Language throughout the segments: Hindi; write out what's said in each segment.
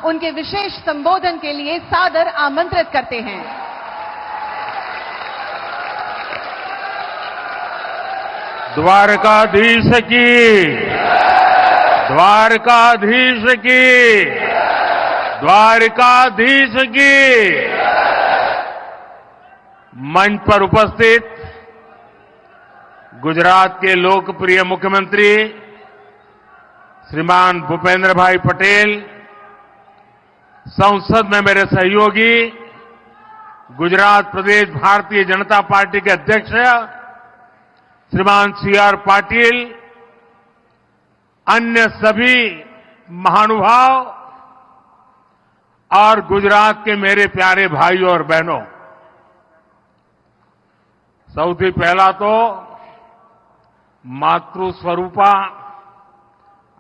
उनके विशेष संबोधन के लिए सादर आमंत्रित करते हैं। द्वारकाधीश की, द्वारकाधीश की, द्वारकाधीश की। मंच पर उपस्थित गुजरात के लोकप्रिय मुख्यमंत्री श्रीमान भूपेंद्र भाई पटेल, संसद में मेरे सहयोगी गुजरात प्रदेश भारतीय जनता पार्टी के अध्यक्ष श्रीमान सी.आर. पाटिल, अन्य सभी महानुभाव और गुजरात के मेरे प्यारे भाइयों और बहनों, સૌથી પહેલા તો માતૃ સ્વરૂપા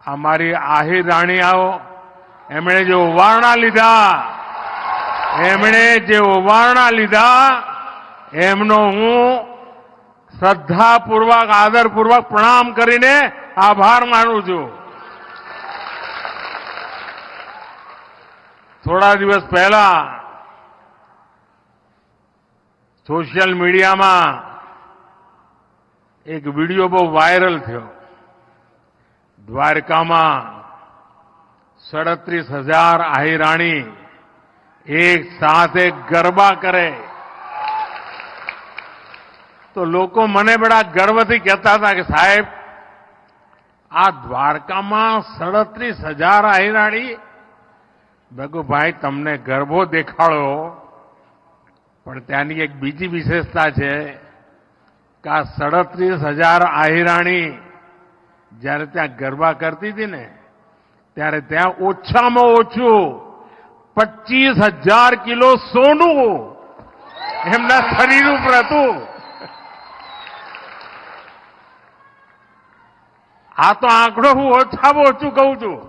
અમારી આહિર રાણીઓ એમણે જે ઓવારણા લીધા એમનો હું શ્રદ્ધાપૂર્વક આદરપૂર્વક પ્રણામ કરીને આભાર માનું છું। થોડા દિવસ પહેલા सोशल मीडिया में एक वीडियो बहुत वायरल थयो। द्वारका में 37,000 आहिराणी एक साथ एक गरबा करे तो लोग मने बड़ा गर्व थी कहता था कि साहेब आ द्वारका में 37,000 आहिराणी। मैं कहूं भाई तमने गरबो देखाड़ो પણ ત્યાંની એક બીજી વિશેષતા છે કે આ 37,000 આહિરાણી જ્યારે ત્યાં ગરબા કરતી હતી ને ત્યારે ત્યાં ઓછામાં ઓછું 25,000 કિલો સોનું એમના શરીર ઉપર હતું। આ તો આંકડો હું ઓછામાં ઓછું કહું છું।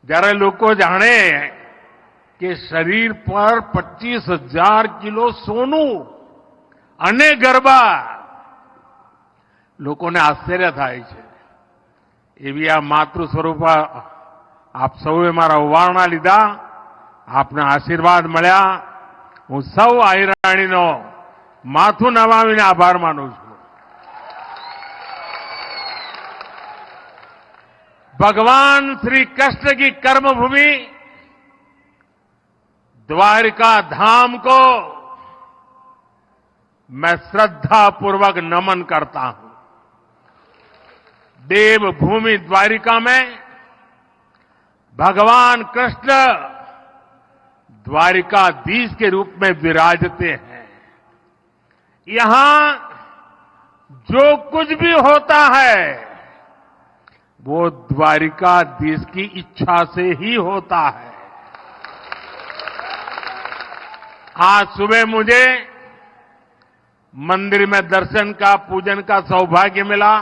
જ્યારે લોકો જાણે કે શરીર પર 25,000 કિલો સોનું અને ગરબા, લોકોને આશ્ચર્ય થાય છે। એવી આ માતૃ સ્વરૂપા આપ સૌએ મારા ઓવારણા લીધા, આપના આશીર્વાદ મળ્યા। હું સૌ આહિરાણીનો માથું નમાવીને આભાર માનું છું। ભગવાન શ્રી કૃષ્ણ की कर्मभूमि द्वारिका धाम को मैं श्रद्धापूर्वक नमन करता हूं। देवभूमि द्वारिका में भगवान कृष्ण द्वारिकाधीश के रूप में विराजते हैं। यहां जो कुछ भी होता है वो द्वारिकाधीश की इच्छा से ही होता है। आज सुबह मुझे मंदिर में दर्शन का, पूजन का सौभाग्य मिला।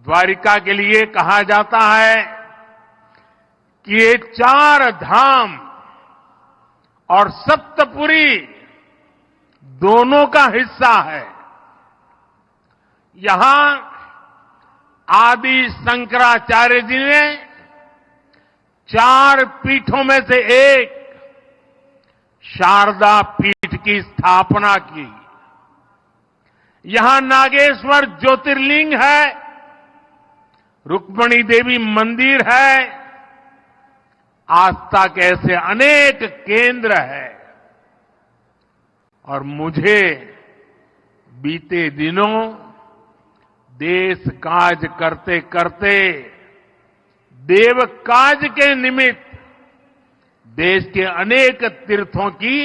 द्वारिका के लिए कहा जाता है कि ये 4 धाम और सप्तपुरी दोनों का हिस्सा है। यहां आदि शंकराचार्य जी ने 4 पीठों में से एक शारदा पीठ की स्थापना की। यहां नागेश्वर ज्योतिर्लिंग है, रुक्मणी देवी मंदिर है, आस्था के ऐसे अनेक केंद्र है। और मुझे बीते दिनों देश काज करते करते देव काज के निमित्त देश के अनेक तीर्थों की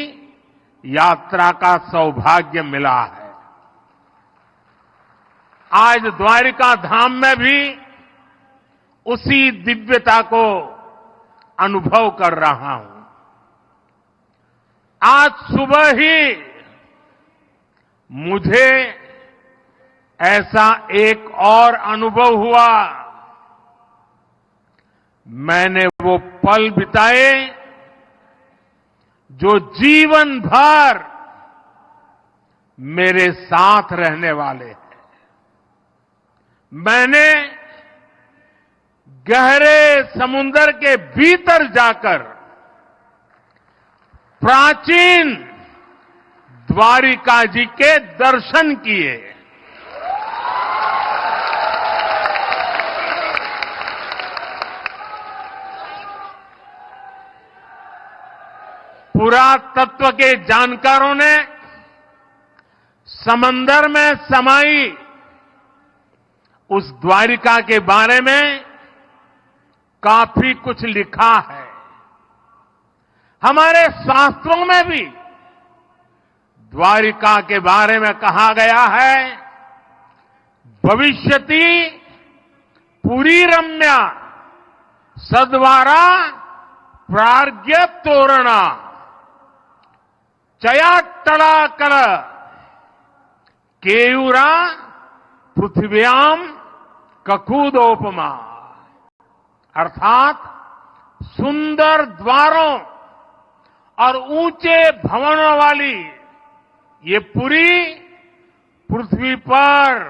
यात्रा का सौभाग्य मिला है। आज द्वारिका धाम में भी उसी दिव्यता को अनुभव कर रहा हूं। आज सुबह ही मुझे ऐसा एक और अनुभव हुआ। मैंने वो पल बिताए जो जीवन भर मेरे साथ रहने वाले हैं। मैंने गहरे समुद्र के भीतर जाकर प्राचीन द्वारिका जी के दर्शन किए। पुरातत्व के जानकारों ने समंदर में समाई उस द्वारिका के बारे में काफी कुछ लिखा है। हमारे शास्त्रों में भी द्वारिका के बारे में कहा गया है, भविष्यति पुरी रम्या सद्वारा प्राज्ञ तोरणा चयाट्टलाकल केयूरा पृथ्व्याम ककूदोपमा। अर्थात सुंदर द्वारों और ऊंचे भवनों वाली ये पुरी पृथ्वी पर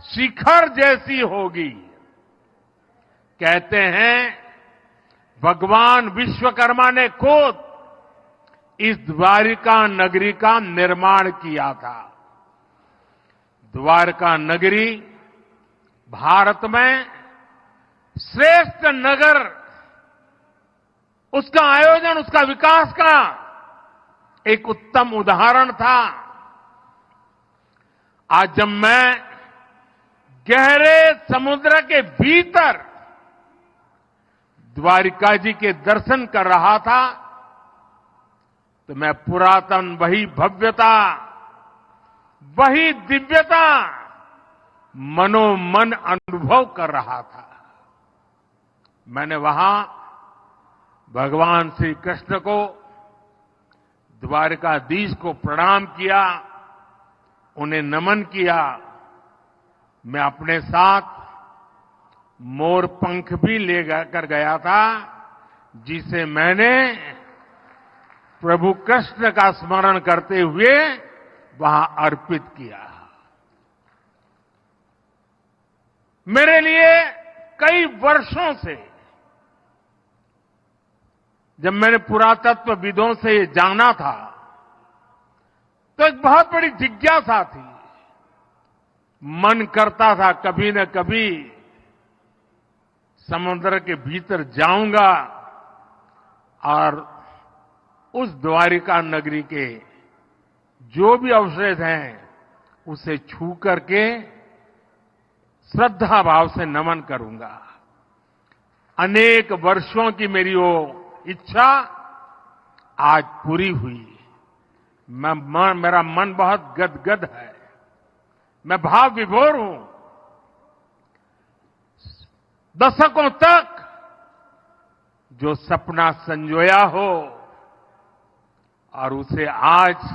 शिखर जैसी होगी। कहते हैं भगवान विश्वकर्मा ने खुद इस द्वारिका नगरी का निर्माण किया था। द्वारका नगरी भारत में श्रेष्ठ नगर, उसका आयोजन, उसका विकास का एक उत्तम उदाहरण था। आज जब मैं गहरे समुद्र के भीतर द्वारिका जी के दर्शन कर रहा था तो मैं पुरातन वही भव्यता, वही दिव्यता मनोमन अनुभव कर रहा था। मैंने वहां भगवान श्री कृष्ण को, द्वारकाधीश को प्रणाम किया, उन्हें नमन किया। मैं अपने साथ मोर पंख भी ले कर गया था, जिसे मैंने प्रभु कृष्ण का स्मरण करते हुए वहां अर्पित किया। मेरे लिए कई वर्षों से, जब मैंने पुरातत्वविदों से ये जाना था तो एक बहुत बड़ी जिज्ञासा थी। मन करता था कभी न कभी समुद्र के भीतर जाऊंगा और उस द्वारिका नगरी के जो भी अवशेष हैं उसे छू करके श्रद्धा भाव से नमन करूंगा। अनेक वर्षों की मेरी वो इच्छा आज पूरी हुई। मेरा मन बहुत गदगद है, मैं भाव विभोर हूं। दशकों तक जो सपना संजोया हो और उसे आज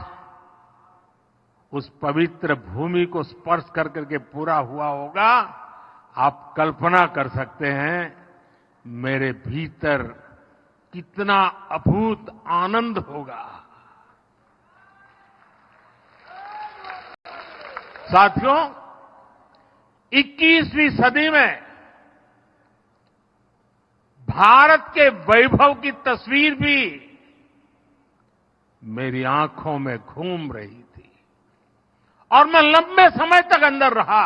उस पवित्र भूमि को स्पर्श कर करके पूरा हुआ होगा, आप कल्पना कर सकते हैं मेरे भीतर कितना अभूत आनंद होगा। साथियों, 21वीं सदी में भारत के वैभव की तस्वीर भी मेरी आंखों में घूम रही थी और मैं लंबे समय तक अंदर रहा।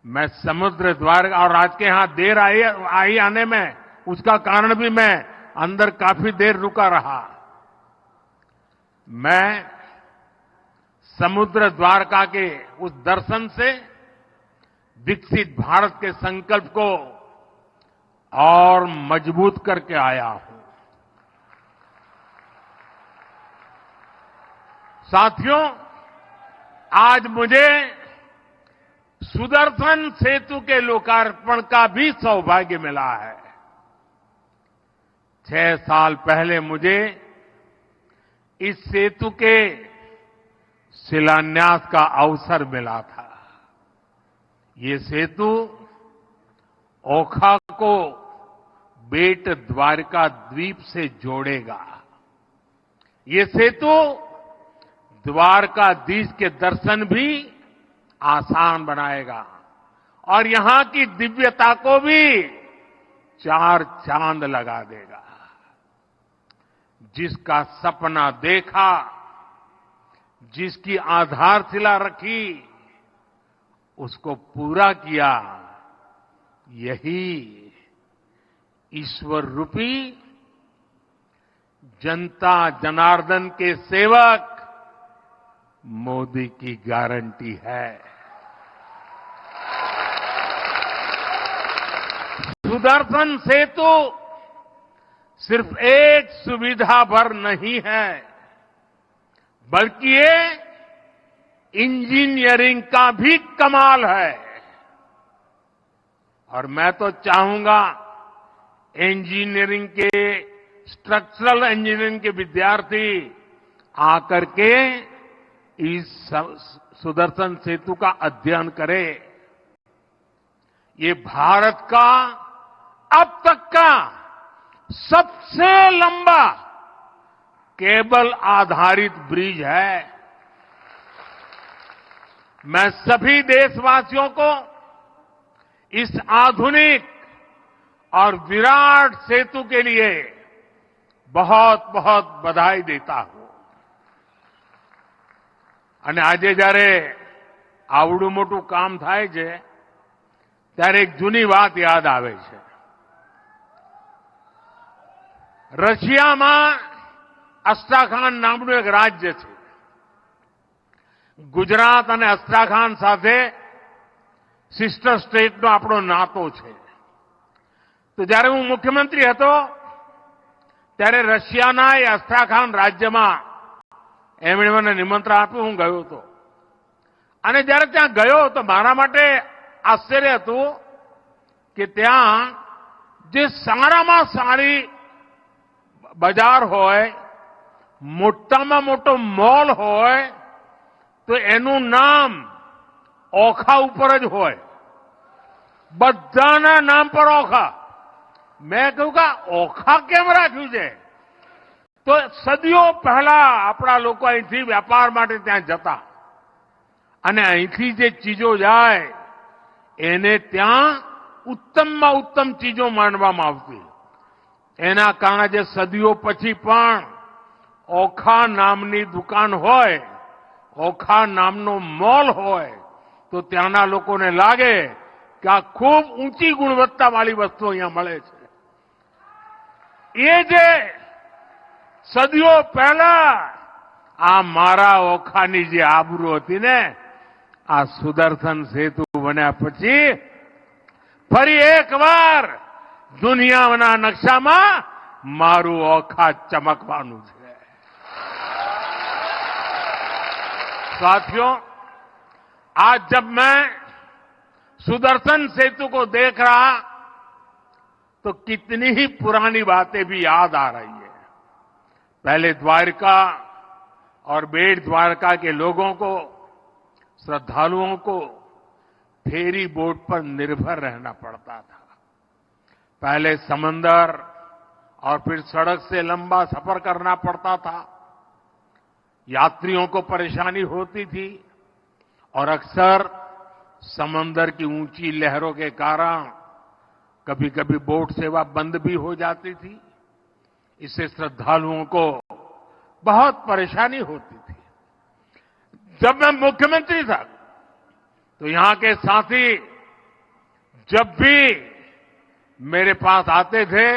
मैं समुद्र द्वार और आज के यहां देर आई आने में उसका कारण भी मैं अंदर काफी देर रुका रहा। मैं समुद्र द्वारका के उस दर्शन से विकसित भारत के संकल्प को और मजबूत करके आया हूं। साथियों, आज मुझे सुदर्शन सेतु के लोकार्पण का भी सौभाग्य मिला है। 6 साल पहले मुझे इस सेतु के शिलान्यास का अवसर मिला था। ये सेतु ओखा को बेट द्वारका द्वीप से जोड़ेगा। ये सेतु द्वारकाधीश के दर्शन भी आसान बनाएगा और यहां की दिव्यता को भी चार चांद लगा देगा। जिसका सपना देखा, जिसकी आधारशिला रखी, उसको पूरा किया, यही ईश्वर रूपी जनता जनार्दन के सेवक मोदी की गारंटी है। सुदर्शन सेतु सिर्फ एक सुविधा भर नहीं है, बल्कि ये इंजीनियरिंग का भी कमाल है। और मैं तो चाहूंगा इंजीनियरिंग के, स्ट्रक्चरल इंजीनियरिंग के विद्यार्थी आकर के इस सुदर्शन सेतु का अध्ययन करें। ये भारत का अब तक का सबसे लंबा केबल आधारित ब्रिज है। मैं सभी देशवासियों को इस आधुनिक और विराट सेतु के लिए बहुत बहुत बधाई देता हूं। અને આજે જ્યારે આવડું મોટું કામ થાય છે ત્યારે એક જૂની વાત યાદ આવે છે। રશિયામાં અસ્ટ્રાખાન નામનું એક રાજ્ય છે। ગુજરાત અને અસ્ટ્રાખાન સાથે સિસ્ટર સ્ટેટનો આપણો નાતો છે। તો જ્યારે હું મુખ્યમંત્રી હતો ત્યારે રશિયાના એ અસ્ટ્રાખાન રાજ્યમાં એમણે મને નિમંત્રણ આપ્યું, હું ગયો હતો। અને જ્યારે ત્યાં ગયો તો મારા માટે આશ્ચર્ય હતું કે ત્યાં જે સારામાં સારી બજાર હોય, મોટામાં મોટો મોલ હોય, તો એનું નામ ઓખા ઉપર જ હોય। બધાના નામ પર ઓખા। મેં કહ્યું કે ઓખા કેમ રાખ્યું છે? તો સદીઓ પહેલા આપણા લોકો અહીંથી વેપાર માટે ત્યાં જતા અને અહીંથી જે ચીજો જાય એને ત્યાં ઉત્તમમાં ઉત્તમ ચીજો માનવામાં આવતી। એના કારણે જે સદીઓ પછી પણ ઓખા નામની દુકાન હોય, ઓખા નામનો મોલ હોય, તો ત્યાંના લોકોને લાગે કે આ ખૂબ ઊંચી ગુણવત્તાવાળી વસ્તુ અહીંયા મળે છે। એ જે સદીઓ પહેલા આ મારા ઓખાની જે આબરૂ હતી ને, આ સુદર્શન સેતુ બન્યા પછી ફરી એકવાર દુનિયાના નકશામાં મારું ઓખા ચમકવાનું છે। साथियों, आज जब मैं सुदर्शन सेतु को देख रहा तो कितनी ही पुरानी बातें भी याद आ रही है। पहले द्वारका और बेट द्वारका के लोगों को, श्रद्धालुओं को फेरी बोट पर निर्भर रहना पड़ता था। पहले समंदर और फिर सड़क से लंबा सफर करना पड़ता था। यात्रियों को परेशानी होती थी और अक्सर समंदर की ऊंची लहरों के कारण कभी कभी बोट सेवा बंद भी हो जाती थी। इससे श्रद्धालुओं को बहुत परेशानी होती थी। जब मैं मुख्यमंत्री था तो यहां के साथी जब भी मेरे पास आते थे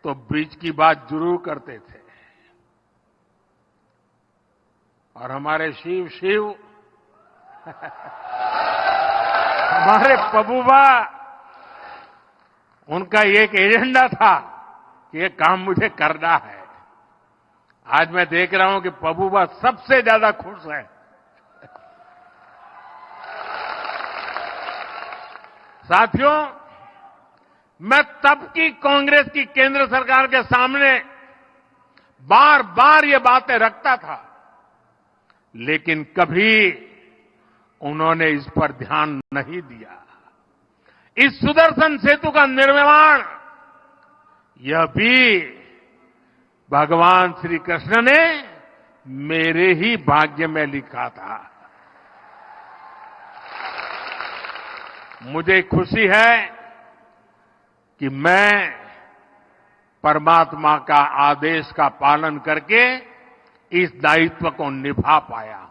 तो ब्रिज की बात जरूर करते थे। और हमारे शिव हमारे पबूबा, उनका एक एजेंडा था कि ये काम मुझे करना है। आज मैं देख रहा हूं कि पबूबा सबसे ज्यादा खुश है। साथियों, मैं तब की कांग्रेस की केंद्र सरकार के सामने बार बार ये बातें रखता था, लेकिन कभी उन्होंने इस पर ध्यान नहीं दिया। इस सुदर्शन सेतु का निर्माण यह भी भगवान श्री कृष्ण ने मेरे ही भाग्य में लिखा था। मुझे खुशी है कि मैं परमात्मा का आदेश का पालन करके इस दायित्व को निभा पाया हूं।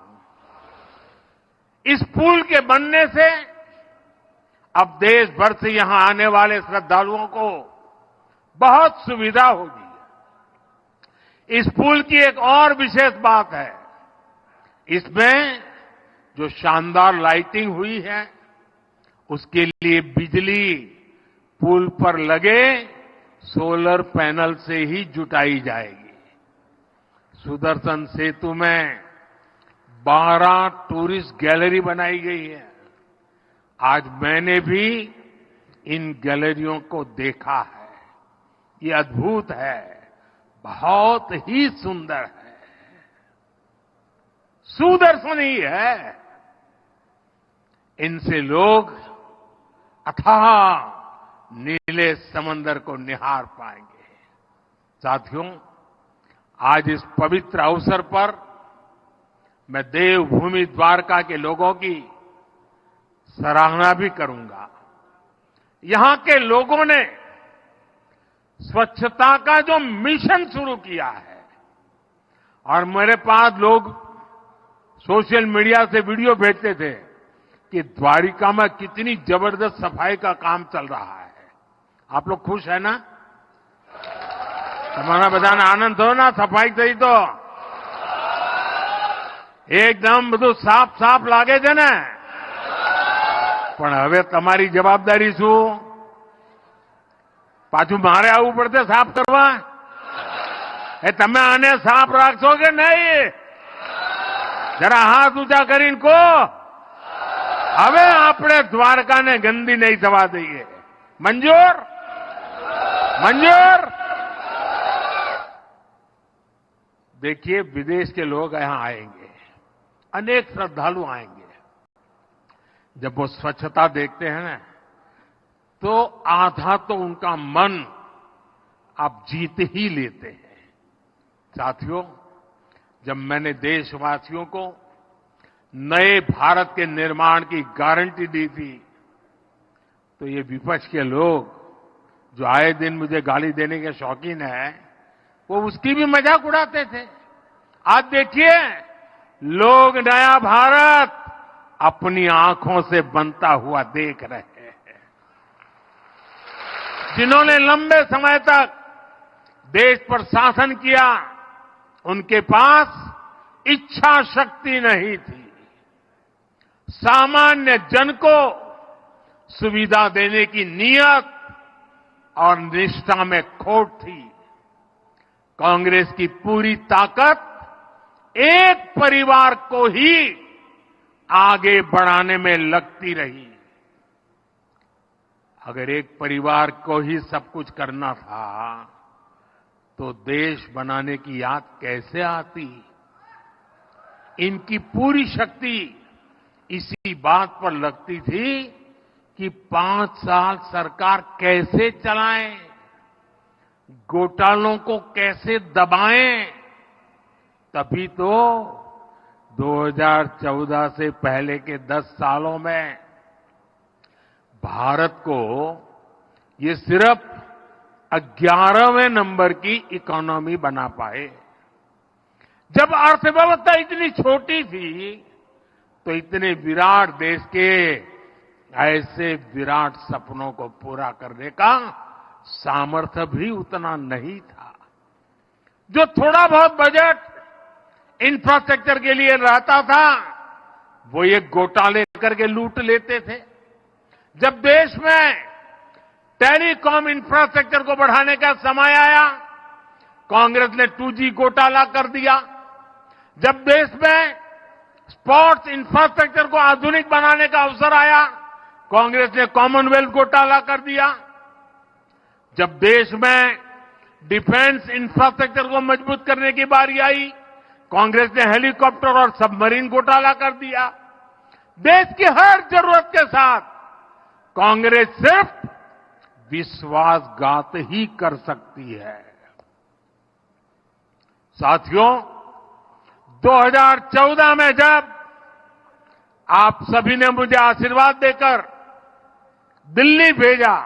इस पुल के बनने से अब देश भर से यहां आने वाले श्रद्धालुओं को बहुत सुविधा होगी। इस पुल की एक और विशेष बात है, इसमें जो शानदार लाइटिंग हुई है उसके लिए बिजली पुल पर लगे सोलर पैनल से ही जुटाई जाएगी। सुदर्शन सेतु में 12 टूरिस्ट गैलरी बनाई गई है। आज मैंने भी इन गैलरियों को देखा है। ये अद्भुत है, बहुत ही सुंदर है, सुदर्शन ही है। इनसे लोग अथाह नीले समंदर को निहार पाएंगे। साथियों, आज इस पवित्र अवसर पर मैं देवभूमि द्वारका के लोगों की सराहना भी करूंगा। यहां के लोगों ने स्वच्छता का जो मिशन शुरू किया है, और मेरे पास लोग सोशल मीडिया से वीडियो भेजते थे कि द्वारिका में कितनी जबरदस्त सफाई का काम चल रहा है। आप लोग खुश है ना? तुम्हारा बधाना आनंद हो ना? सफाई થઈ तो એકદમ બધું સાફ સાફ લાગે છે ને? પણ હવે તમારી જવાબદારી શું? પાછું મારે આવવું પડશે સાફ કરવા? એ તમે આને સાફ રાખશો કે નહીં? જરા હાથ ઊંચા કરીને કહો, હવે આપણે દ્વારકાને ગંદી નહીં થવા દઈએ। મંજૂર? मंजूर? देखिए, विदेश के लोग यहां आएंगे, अनेक श्रद्धालु आएंगे। जब वो स्वच्छता देखते हैं ना, तो आधा तो उनका मन आप जीत ही लेते हैं। साथियों, जब मैंने देशवासियों को नए भारत के निर्माण की गारंटी दी थी, तो ये विपक्ष के लोग जो आए दिन मुझे गाली देने के शौकीन है, वो उसकी भी मजाक उड़ाते थे। आज देखिए, लोग नया भारत अपनी आंखों से बनता हुआ देख रहे हैं। जिन्होंने लंबे समय तक देश पर शासन किया, उनके पास इच्छा शक्ति नहीं थी। सामान्य जन को सुविधा देने की नीयत और निष्ठा में खोट थी। कांग्रेस की पूरी ताकत एक परिवार को ही आगे बढ़ाने में लगती रही। अगर एक परिवार को ही सब कुछ करना था, तो देश बनाने की याद कैसे आती? इनकी पूरी शक्ति इसी बात पर लगती थी कि 5 साल सरकार कैसे चलाएं, घोटालों को कैसे दबाएं। तभी तो 2014 से पहले के 10 सालों में भारत को ये सिर्फ 11वें नंबर की इकोनॉमी बना पाए। जब अर्थव्यवस्था इतनी छोटी थी, तो इतने विराट देश के ऐसे विराट सपनों को पूरा करने का सामर्थ्य भी उतना नहीं था। जो थोड़ा बहुत बजट इंफ्रास्ट्रक्चर के लिए रहता था, वो ये घोटाले करके लूट लेते थे। जब देश में टेलीकॉम इंफ्रास्ट्रक्चर को बढ़ाने का समय आया, कांग्रेस ने 2G घोटाला कर दिया। जब देश में स्पोर्ट्स इंफ्रास्ट्रक्चर को आधुनिक बनाने का अवसर आया, कांग्रेस ने कॉमनवेल्थ घोटाला कर दिया। जब देश में डिफेंस इंफ्रास्ट्रक्चर को मजबूत करने की बारी आई, कांग्रेस ने हेलीकॉप्टर और सबमरीन घोटाला कर दिया। देश की हर जरूरत के साथ कांग्रेस सिर्फ विश्वासघात ही कर सकती है। साथियों, 2014 में जब आप सभी ने मुझे आशीर्वाद देकर दिल्ली भेजा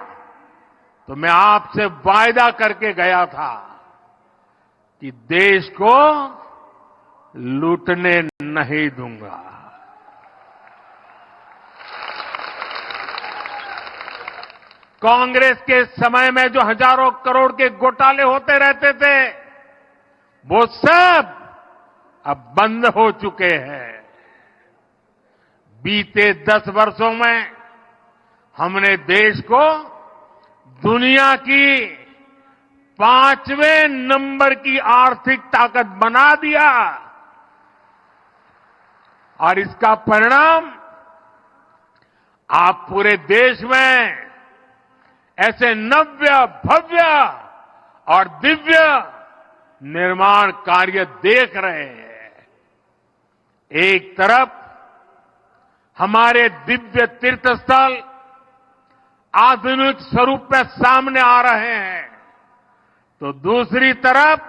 तो मैं आपसे वायदा करके गया था कि देश को लूटने नहीं दूंगा। कांग्रेस के समय में जो हजारों करोड़ के घोटाले होते रहते थे, वो सब अब बंद हो चुके हैं। बीते 10 वर्षों में हमने देश को दुनिया की 5वें नंबर की आर्थिक ताकत बना दिया और इसका परिणाम आप पूरे देश में ऐसे नव्य, भव्य और दिव्य निर्माण कार्य देख रहे हैं। एक तरफ हमारे दिव्य तीर्थ स्थल आधुनिक स्वरूप में सामने आ रहे हैं, तो दूसरी तरफ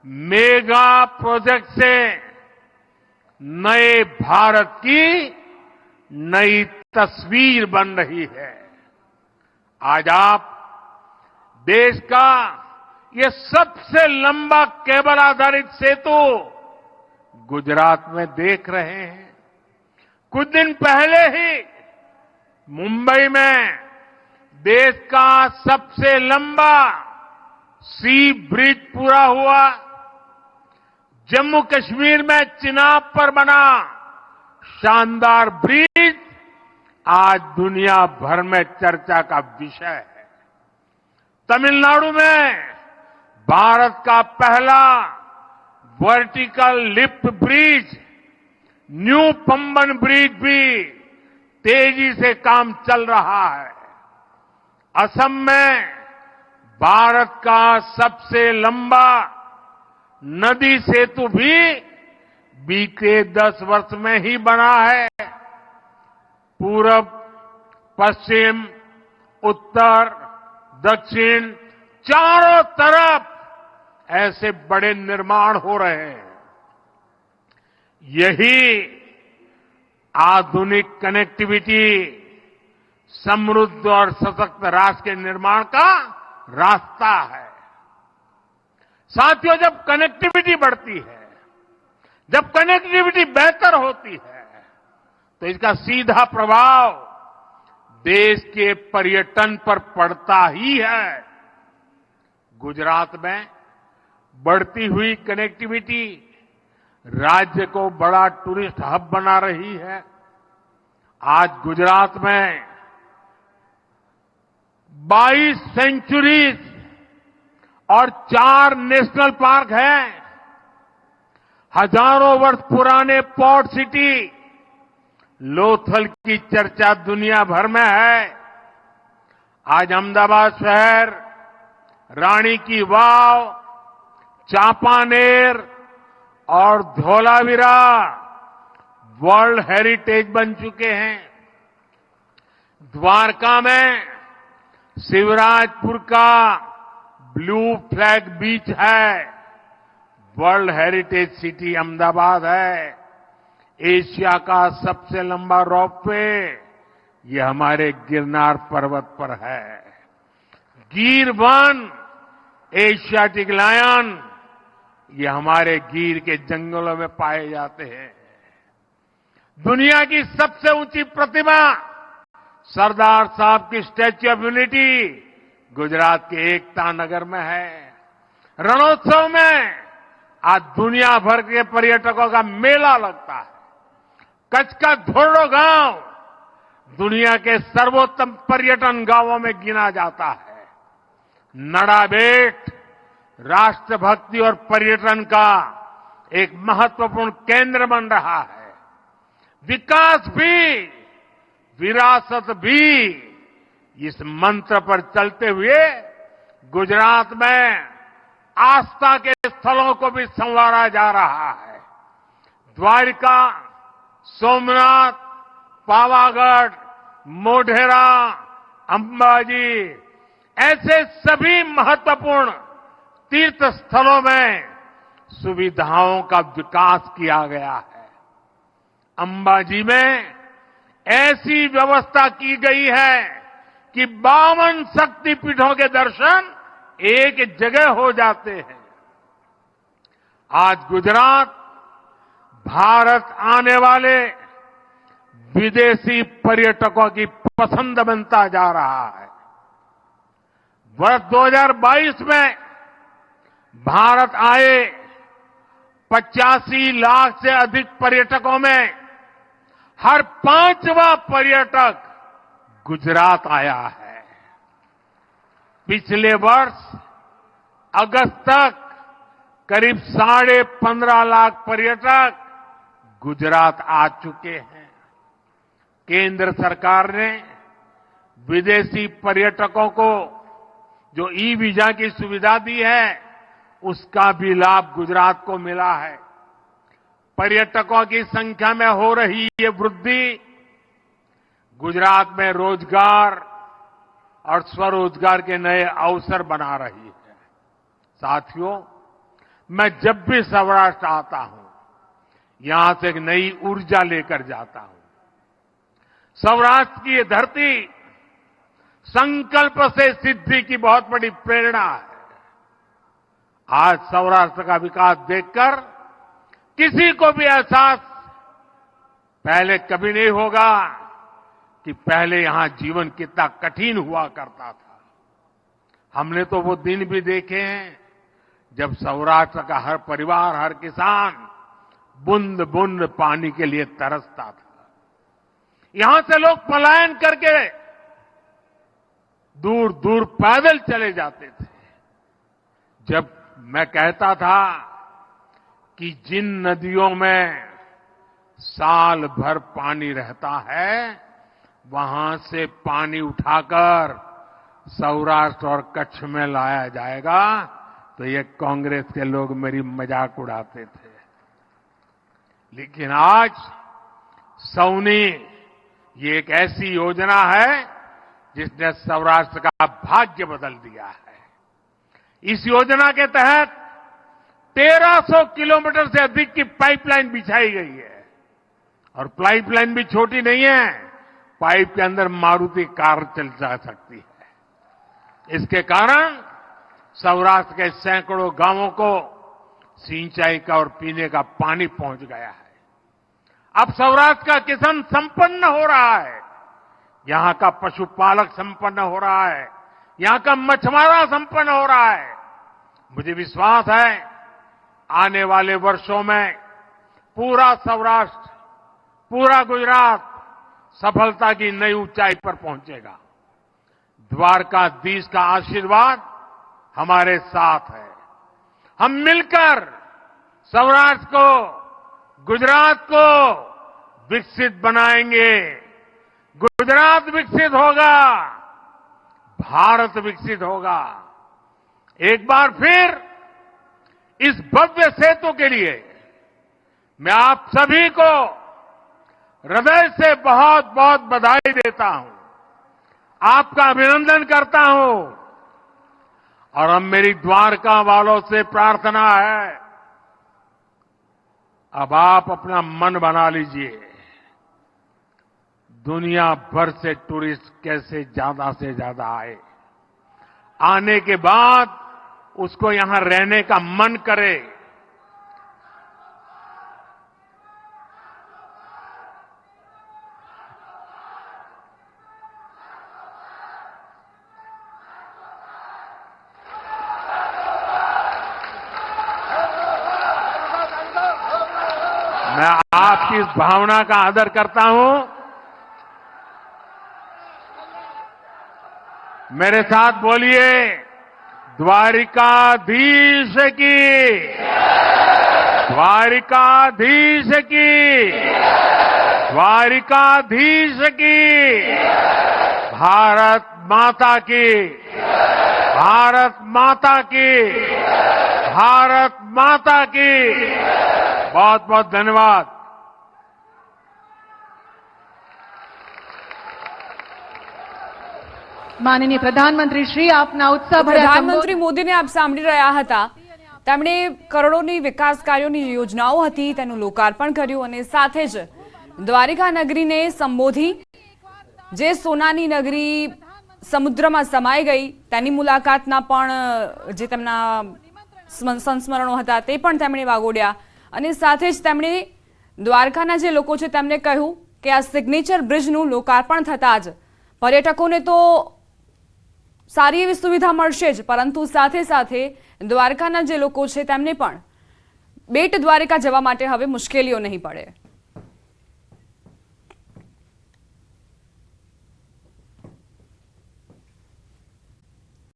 मेगा प्रोजेक्ट से नए भारत की नई तस्वीर बन रही है। आज आप देश का ये सबसे लंबा केबल आधारित सेतु गुजरात में देख रहे हैं। कुछ दिन पहले ही मुंबई में देश का सबसे लंबा सी ब्रिज पूरा हुआ। जम्मू कश्मीर में चिनाब पर बना शानदार ब्रिज आज दुनिया भर में चर्चा का विषय है। तमिलनाडु में भारत का पहला vertical lift bridge new Pamban bridge भी तेजी से काम चल रहा है। असम में भारत का सबसे लंबा नदी सेतु भी बीते 10 वर्ष में ही बना है। पूरब, पश्चिम, उत्तर, दक्षिण चारों तरफ ऐसे बड़े निर्माण हो रहे हैं। यही आधुनिक कनेक्टिविटी समृद्ध और सशक्त राष्ट्र के निर्माण का रास्ता है। साथियों, जब कनेक्टिविटी बढ़ती है, जब कनेक्टिविटी बेहतर होती है, तो इसका सीधा प्रभाव देश के पर्यटन पर पड़ता ही है। गुजरात में बढ़ती हुई कनेक्टिविटी राज्य को बड़ा टूरिस्ट हब बना रही है। आज गुजरात में 22 सेंचुरीज और 4 नेशनल पार्क हैं। हजारों वर्ष पुराने पोर्ट सिटी लोथल की चर्चा दुनिया भर में है। आज अहमदाबाद शहर, रानी की वाव, चांपानेर और धौलावीरा वर्ल्ड हेरिटेज बन चुके हैं। द्वारका में शिवराजपुर का ब्लू फ्लैग बीच है। वर्ल्ड हेरिटेज सिटी अहमदाबाद है। एशिया का सबसे लंबा रोपवे ये हमारे गिरनार पर्वत पर है। गिर वन, एशियाटिक लायन ये हमारे गिर के जंगलों में पाए जाते हैं। दुनिया की सबसे ऊंची प्रतिमा सरदार साहब की स्टैच्यू ऑफ यूनिटी गुजरात के एकता नगर में है। रणोत्सव में आज दुनिया भर के पर्यटकों का मेला लगता है। कच्छ का धोरडो गांव दुनिया के सर्वोत्तम पर्यटन गांवों में गिना जाता है। नड़ाबेट राष्ट्रभक्ति और पर्यटन का एक महत्वपूर्ण केंद्र बन रहा है। विकास भी, विरासत भी, इस मंत्र पर चलते हुए गुजरात में आस्था के स्थलों को भी संवारा जा रहा है। द्वारिका, सोमनाथ, पावागढ़, मोढेरा, अंबाजी ऐसे सभी महत्वपूर्ण तीर्थ स्थलों में सुविधाओं का विकास किया गया है। अंबाजी में ऐसी व्यवस्था की गई है कि 52 शक्तिपीठों के दर्शन एक जगह हो जाते हैं। आज गुजरात भारत आने वाले विदेशी पर्यटकों की पसंद बनता जा रहा है। वर्ष 2022 में भारत आए 85 लाख से अधिक पर्यटकों में हर 5वां पर्यटक गुजरात आया है। पिछले वर्ष अगस्त तक करीब 15.5 लाख पर्यटक गुजरात आ चुके हैं। केंद्र सरकार ने विदेशी पर्यटकों को जो ई वीजा की सुविधा दी है, उसका भी लाभ गुजरात को मिला है। पर्यटकों की संख्या में हो रही ये वृद्धि गुजरात में रोजगार और स्वरोजगार के नए अवसर बना रही है। साथियों, मैं जब भी सौराष्ट्र आता हूं, यहां से एक नई ऊर्जा लेकर जाता हूं। सौराष्ट्र की ये धरती संकल्प से सिद्धि की बहुत बड़ी प्रेरणा है। आज सौराष्ट्र का विकास देखकर किसी को भी एहसास पहले कभी नहीं होगा कि पहले यहां जीवन कितना कठिन हुआ करता था। हमने तो वो दिन भी देखे हैं जब सौराष्ट्र का हर परिवार, हर किसान बूंद बूंद पानी के लिए तरसता था। यहां से लोग पलायन करके दूर दूर पैदल चले जाते थे। जब मैं कहता था कि जिन नदियों में साल भर पानी रहता है, वहां से पानी उठाकर सौराष्ट्र और कच्छ में लाया जाएगा, तो ये कांग्रेस के लोग मेरी मजाक उड़ाते थे। लेकिन आज सौनी ये एक ऐसी योजना है जिसने सौराष्ट्र का भाग्य बदल दिया है। इस योजना के तहत 1300 किलोमीटर से अधिक की पाइपलाइन बिछाई गई है। और पाइपलाइन भी छोटी नहीं है, पाइप के अंदर मारुति कार चल जा सकती है। इसके कारण सौराष्ट्र के सैकड़ों गांवों को सिंचाई का और पीने का पानी पहुंच गया है। अब सौराष्ट्र का किसान संपन्न हो रहा है, यहां का पशुपालक संपन्न हो रहा है, यहां का मछुआरा संपन्न हो रहा है। मुझे विश्वास है आने वाले वर्षों में पूरा सौराष्ट्र, पूरा गुजरात सफलता की नई ऊंचाई पर पहुंचेगा। द्वारकाधीश का आशीर्वाद हमारे साथ है। हम मिलकर सौराष्ट्र को, गुजरात को विकसित बनाएंगे। गुजरात विकसित होगा, भारत विकसित होगा। एक बार फिर इस भव्य सेतु के लिए मैं आप सभी को हृदय से बहुत बहुत बधाई देता हूं, आपका अभिनंदन करता हूं। और अब मेरी द्वारका वालों से प्रार्थना है, अब आप अपना मन बना लीजिए। दुनिया भर से टूरिस्ट कैसे ज्यादा से ज्यादा आए, आने के बाद उसको यहां रहने का मन करे। मैं आपकी इस भावना का आदर करता हूं। मेरे साथ बोलिए, द्वारिकाधीश की, द्वारिकाधीश की, द्वारिकाधीश की, भारत माता की, भारत माता की, भारत माता की। बहुत बहुत धन्यवाद। માનનીય પ્રધાનમંત્રી શ્રી આપના ઉત્સાહભર્યા પ્રધાનમંત્રી મોદીને આપ સાંભળી રહ્યા હતા। તેમણે કરોડોની વિકાસ કાર્યોની યોજનાઓ હતી તેનું લોકાર્પણ કર્યું અને સાથે જ દ્વારિકા નગરીને સંબોધી, જે સોનાની નગરી સમુદ્રમાં સમાઈ ગઈ તેની મુલાકાતના પણ જે તેમના સંસ્મરણો હતા તે પણ તેમણે વાગોડ્યા અને સાથે જ તેમણે દ્વારકાના જે લોકો છે તેમને કહ્યું કે આ સિગ્નેચર બ્રિજનું લોકાર્પણ થતાં જ પર્યટકોને તો સારી એવી સુવિધા મળશે જ, પરંતુ સાથે સાથે દ્વારકાના જે લોકો છે તેમને પણ બેટ દ્વારકા જવા માટે હવે મુશ્કેલીઓ નહીં પડે.